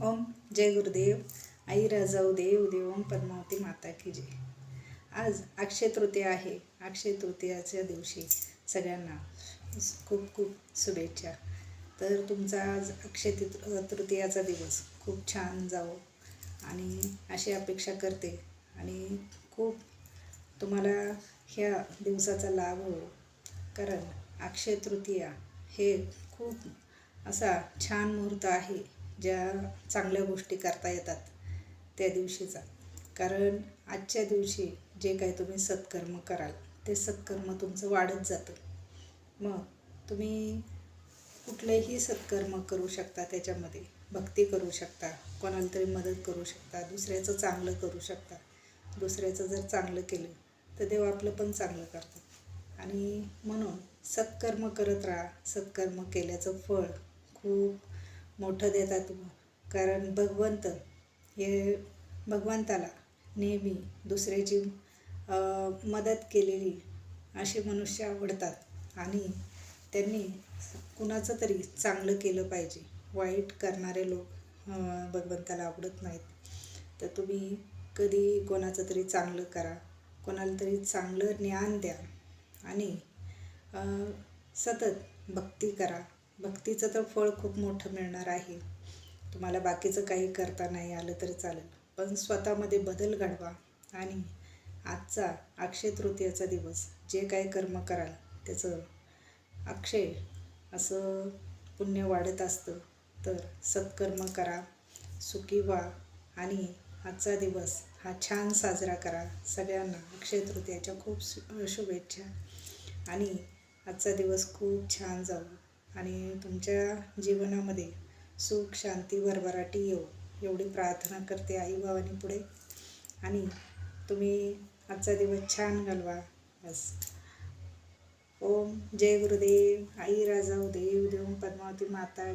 ओम जय गुरुदेव. आई राजाऊ देव देवम पद्मावती माता की जय. आज अक्षय तृतीया आहे. अक्षय तृतीयाच्या दिवशी सगळ्यांना खूप खूप शुभेच्छा. तर तुमचा आज अक्षय तृतीयाचा दिवस खूप छान जावो आणि अशी अपेक्षा करते आणि खूप तुम्हाला ह्या दिवसाचा लाभ हो. कारण अक्षय तृतीया हे खूप असा छान मुहूर्त आहे ज्या चांगल्या गोष्टी करता येतात त्या दिवशीचा. कारण आजच्या दिवशी जे काही तुम्ही सत्कर्म कराल ते सत्कर्म तुमचं वाढत जातं. मग तुम्ही कुठलेही सत्कर्म करू शकता, त्याच्यामध्ये भक्ती करू शकता, कोणाला तरी मदत करू शकता, दुसऱ्याचं चांगलं करू शकता. दुसऱ्याचं जर चांगलं केलं तर देव आपलं पण चांगलं करतात. आणि म्हणून सत्कर्म करत राहा. सत्कर्म केल्याचं फळ खूप मोठं देतात. कारण भगवंताला नेहमी दुसऱ्याची मदत केलेली असे मनुष्य आवडतात आणि त्यांनी कुणाचं तरी चांगलं केलं पाहिजे. वाईट करणारे लोक भगवंताला आवडत नाहीत. तर तुम्ही कधी कोणाचं तरी चांगलं करा, कोणाला तरी चांगलं ज्ञान द्या आणि सतत भक्ती करा. भक्तीचं तर फळ खूप मोठं मिळणार आहे. तुम्हाला बाकीचं काही करता नाही आलं तरी चालेल, पण स्वतःमध्ये बदल घडवा. आणि आजचा अक्षय तृतीयाचा दिवस जे काही कर्म कराल त्याचं अक्षय असं पुण्य वाढत असतं. तर सत्कर्म करा, सुखी व्हा आणि आजचा दिवस हा छान साजरा करा. सगळ्यांना अक्षय तृतीयाच्या खूप शुभेच्छा आणि आजचा दिवस खूप छान जावो आणि तुमच्या जीवनामध्ये सुख शांती भरभराटी येऊ एवढी प्रार्थना करते आई बाबांनी पुढे. आणि तुम्ही आजचा दिवस छान घालवा बस. ओम जय गुरुदेव. आई राजाऊ देव देव पद्मावती माता